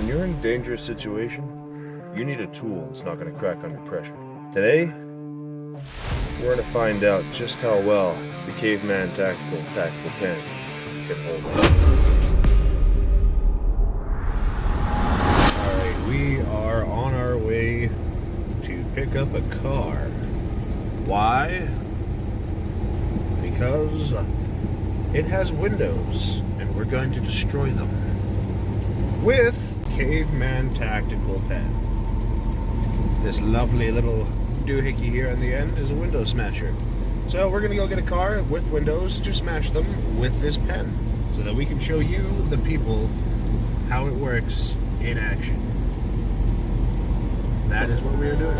When you're in a dangerous situation, you need a tool that's not going to crack under pressure. Today, we're going to find out just how well the Caveman Tactical Pen can hold up. Alright, we are on our way to pick up a car. Why? Because it has windows, and we're going to destroy them with Caveman Tactical Pen. This lovely little doohickey here on the end is a window smasher. So we're gonna go get a car with windows to smash them with this pen, so that we can show you, the people, how it works in action. That is what we are doing.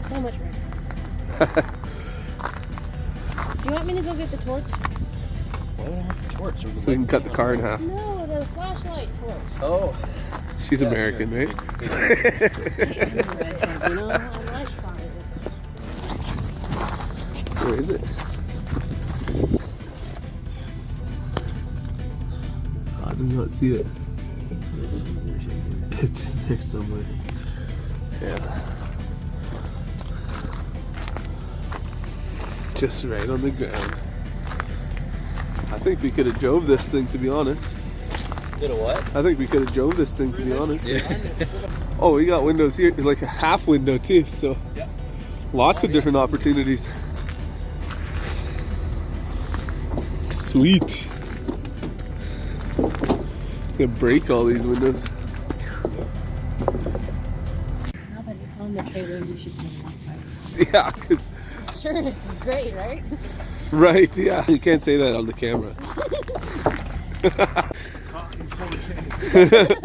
So much right. Do you want me to go get the torch? Why do I want the torch? So we can cut the car in half. No, the flashlight torch. Oh. She's American, right? Where is it? I do not see it. It's in there somewhere. Yeah. Just right on the ground. I think we could have drove this thing, to be honest. Did a what? I think we could have drove this thing, to be honest. Yeah. Oh, we got windows here, like a half window too, so yeah. Lots of different opportunities. Sweet. Gonna break all these windows. Now that it's on the trailer, you should see it. Yeah, because Insurance is great, right? right, yeah. You can't say that on the camera.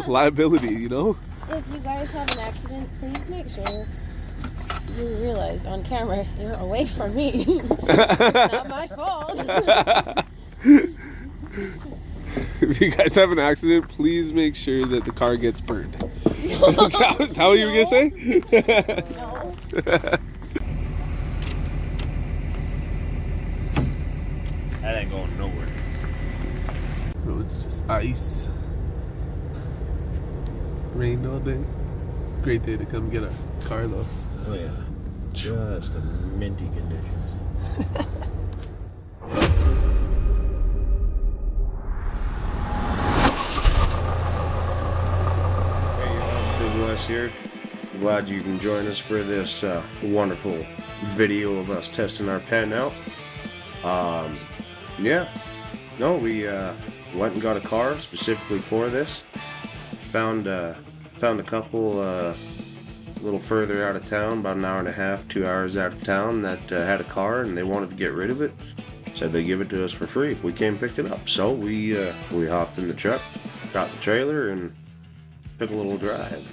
Liability, you know? If you guys have an accident, please make sure you realize on camera you're away from me. It's not my fault. If you guys have an accident, please make sure that the car gets burned. How are you gonna say? No. That ain't going nowhere. Road's just ice. Rained all day. Great day to come get a car though. Oh yeah. Just a minty conditions. Hey y'all, it's Big Wes here. Glad you can join us for this wonderful video of us testing our pen out. Yeah. No, we went and got a car specifically for this. Found a couple a little further out of town, about an hour and a half, 2 hours out of town, that had a car and they wanted to get rid of it. Said they'd give it to us for free if we came and picked it up. So we hopped in the truck, got the trailer, and took a little drive.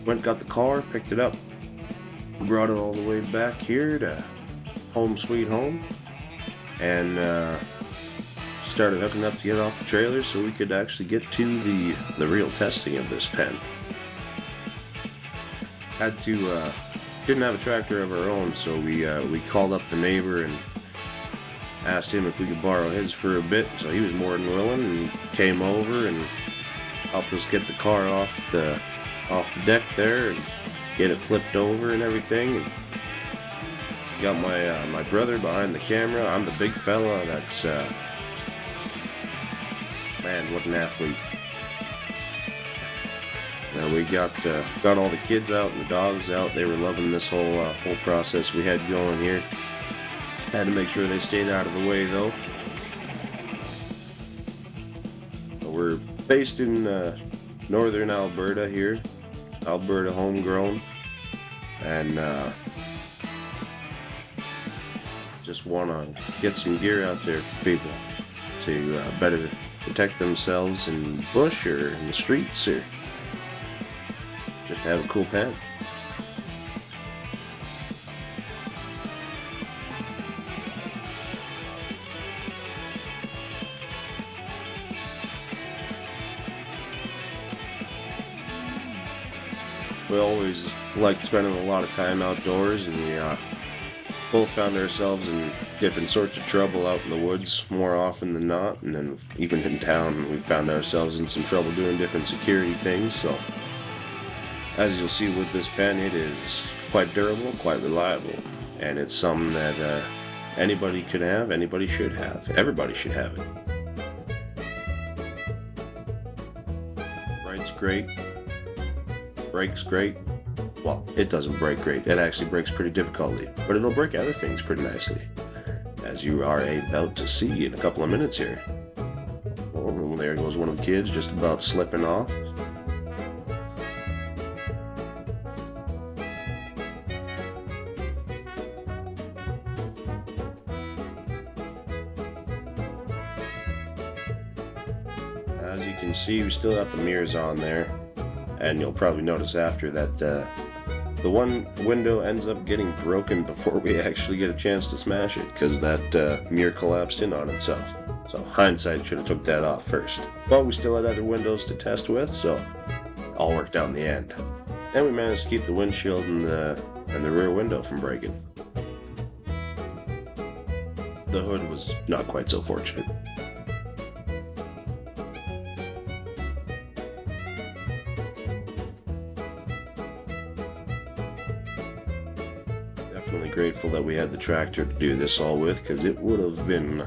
Went, got the car, picked it up, brought it all the way back here to home sweet home, and started hooking up to get off the trailer so we could actually get to the real testing of this pen. Had to didn't have a tractor of our own, so we called up the neighbor and asked him if we could borrow his for a bit. So he was more than willing and came over and helped us get the car off the deck there and get it flipped over and everything. And got my brother behind the camera. I'm the big fella. That's man, what an athlete. Now we got all the kids out and the dogs out. They were loving this whole process we had going here. Had to make sure they stayed out of the way though. We're based in northern Alberta here, Alberta homegrown, and just want to get some gear out there for people to better protect themselves in the bush or in the streets, or just to have a cool pen. We always liked spending a lot of time outdoors, and we both found ourselves in different sorts of trouble out in the woods more often than not, and then even in town we found ourselves in some trouble doing different security things. So as you'll see with this pen, it is quite durable, quite reliable, and it's something that anybody could have, anybody should have, everybody should have it. Writes great, breaks great. Well, it doesn't break great. It actually breaks pretty difficultly, but it'll break other things pretty nicely, as you are about to see in a couple of minutes here. Oh, there goes one of the kids just about slipping off. As you can see, we still got the mirrors on there, and you'll probably notice after that the one window ends up getting broken before we actually get a chance to smash it, because that mirror collapsed in on itself. So hindsight, should have took that off first. But we still had other windows to test with, so all worked out in the end. And we managed to keep the windshield and the rear window from breaking. The hood was not quite so fortunate. Definitely grateful that we had the tractor to do this all with, because it would have been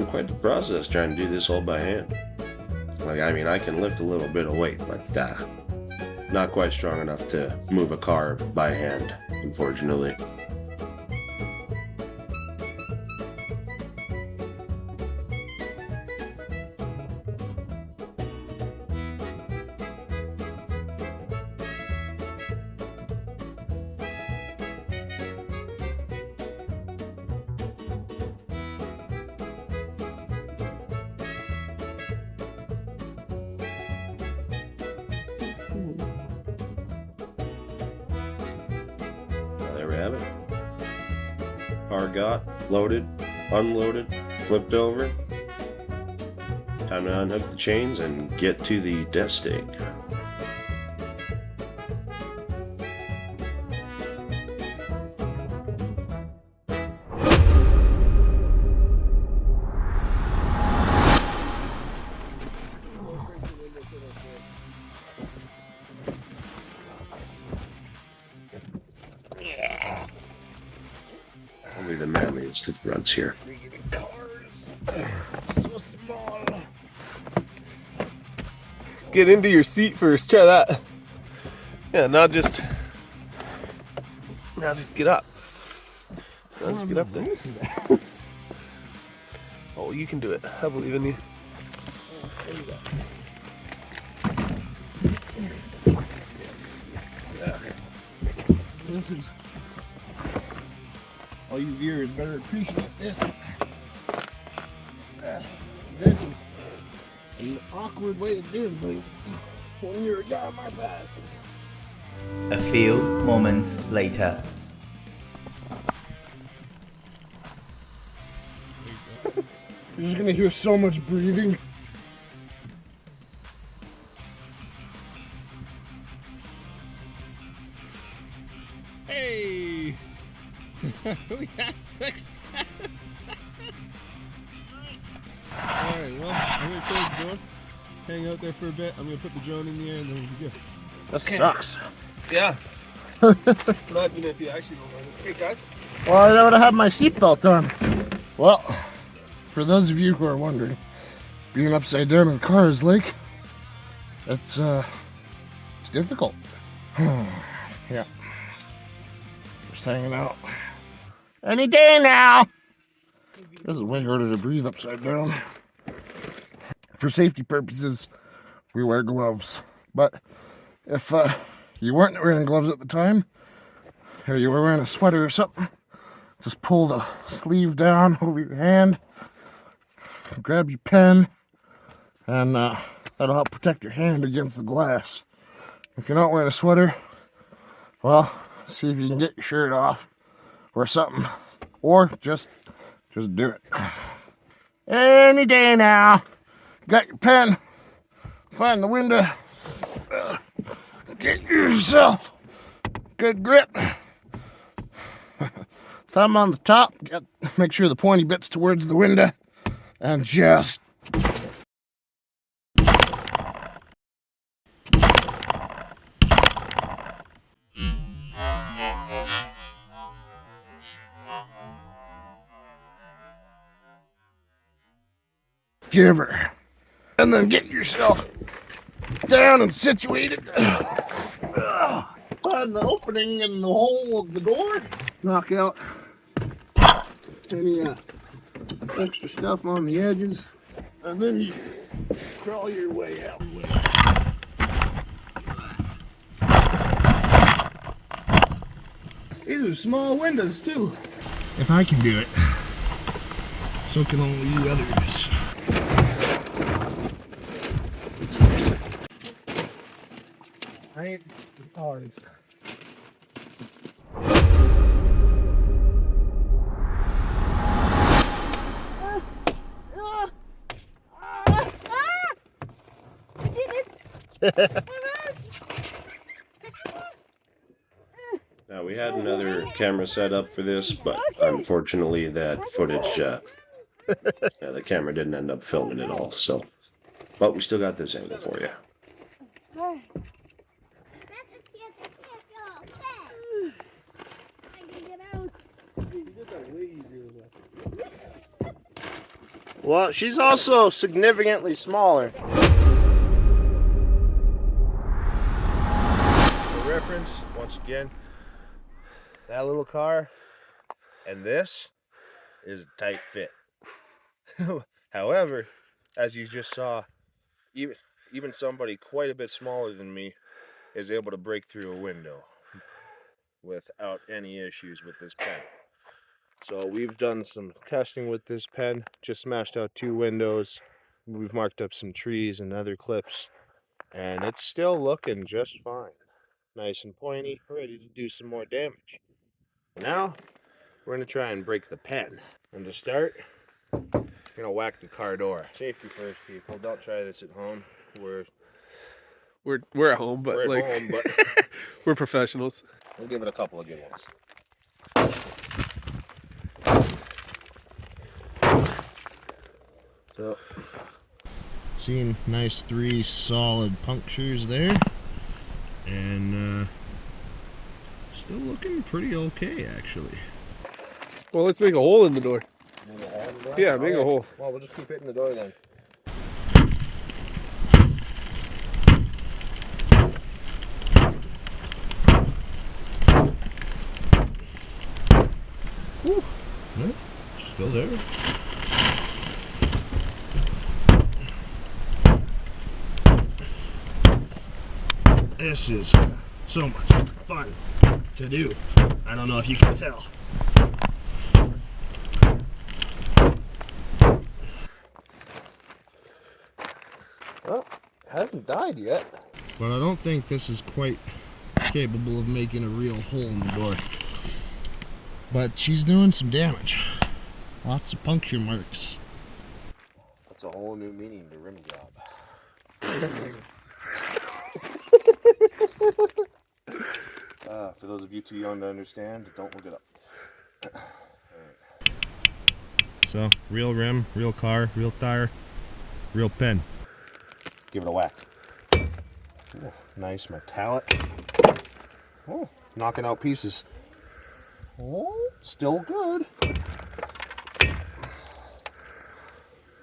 quite the process trying to do this all by hand. Like, I mean, I can lift a little bit of weight, but not quite strong enough to move a car by hand, unfortunately. There we have it. Car got loaded, unloaded, flipped over. Time to unhook the chains and get to the death stake. Only the manliest of grunts here. So small. Get into your seat first. Try that. Yeah, now just get up. Now just get up there. Oh, you can do it. I believe in you. Yeah. This is. All you viewers better appreciate this. This is an awkward way of doing things when you're a guy my size. A few moments later. You're just gonna hear so much breathing. Hey! We have success! Alright, well, I'm gonna close the door, hang out there for a bit. I'm gonna put the drone in the air and then we'll be good. That sucks. Yeah. Not even if you actually don't mind it. Hey guys. Well, I would have had my seatbelt on. Well, for those of you who are wondering, being upside down in the car is like, it's difficult. Yeah. Just hanging out. Any day now. This is way harder to breathe upside down. For safety purposes, we wear gloves. But if you weren't wearing gloves at the time, or you were wearing a sweater or something, just pull the sleeve down over your hand, grab your pen, and that'll help protect your hand against the glass. If you're not wearing a sweater, well, see if you can get your shirt off or something, or just do it. Any day now. Got your pen, find the window, Get yourself good grip. Thumb on the top. Make sure the pointy bit's towards the window. And just give her. And then get yourself down and situated. Find the opening in the hole of the door. Knock out any extra stuff on the edges. And then you crawl your way out. These are small windows too. If I can do it, so can all you others. Right? Hard. Now we had another camera set up for this, but unfortunately that footage, the camera didn't end up filming it all. So, but we still got this angle for you. Well, she's also significantly smaller. For reference, once again, that little car and this is a tight fit. However, as you just saw, even somebody quite a bit smaller than me is able to break through a window without any issues with this pen. So we've done some testing with this pen, just smashed out 2 windows. We've marked up some trees and other clips, and it's still looking just fine. Nice and pointy, ready to do some more damage. Now, we're gonna try and break the pen. And to start, we're gonna whack the car door. Safety first, people. Don't try this at home. We're at home, but we're at home, but we're professionals. we'll give it a couple of good ones. So, seeing nice 3 solid punctures there, and still looking pretty okay actually. Well, let's make a hole in the door. Make a hole in the door? Yeah, make a hole. Well, we'll just keep hitting the door then. Whew. No, still there. This is so much fun to do. I don't know if you can tell. Well, hasn't died yet. But I don't think this is quite capable of making a real hole in the door. But she's doing some damage. Lots of puncture marks. That's a whole new meaning to rim job. For those of you too young to understand, don't look it up. Right. So, real rim, real car, real tire, real pen. Give it a whack. Ooh, nice metallic. Oh, knocking out pieces. Oh, still good.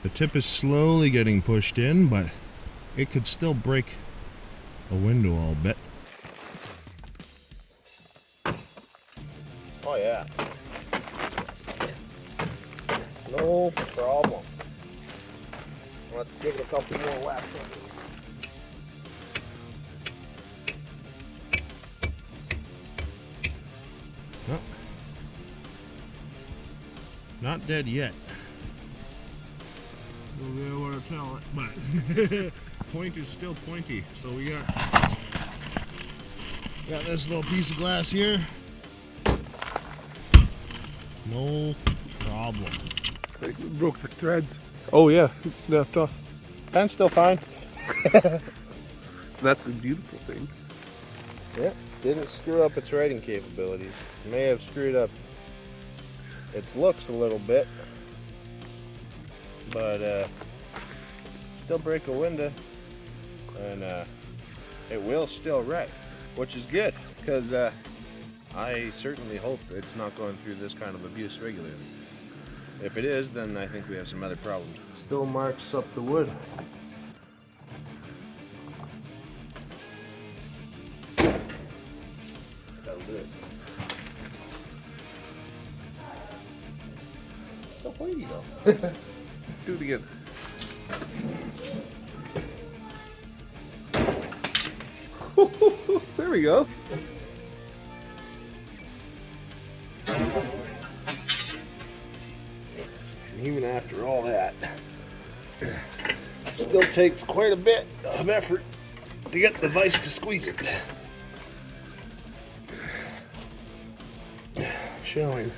The tip is slowly getting pushed in, but it could still break a window, I'll bet. Oh yeah. No problem. Let's give it a couple more whacks. Well, not dead yet. Don't really want to tell it, but point is still pointy. So we got this little piece of glass here. No problem. Like, we broke the threads. Oh yeah, it snapped off. Pen's still fine. That's the beautiful thing. Yeah, didn't screw up its writing capabilities. May have screwed up its looks a little bit, but still break a window, and it will still write, which is good, because I certainly hope it's not going through this kind of abuse regularly. If it is, then I think we have some other problems. Still marks up the wood. That'll do it. So pointy though. Do it again. There we go. And even after all that, still takes quite a bit of effort to get the vise to squeeze it. Showing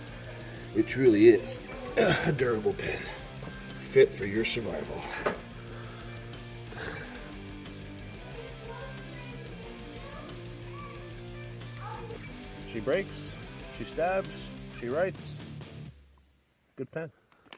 it truly is a durable pen, fit for your survival. She breaks, she stabs, she writes. Good pen.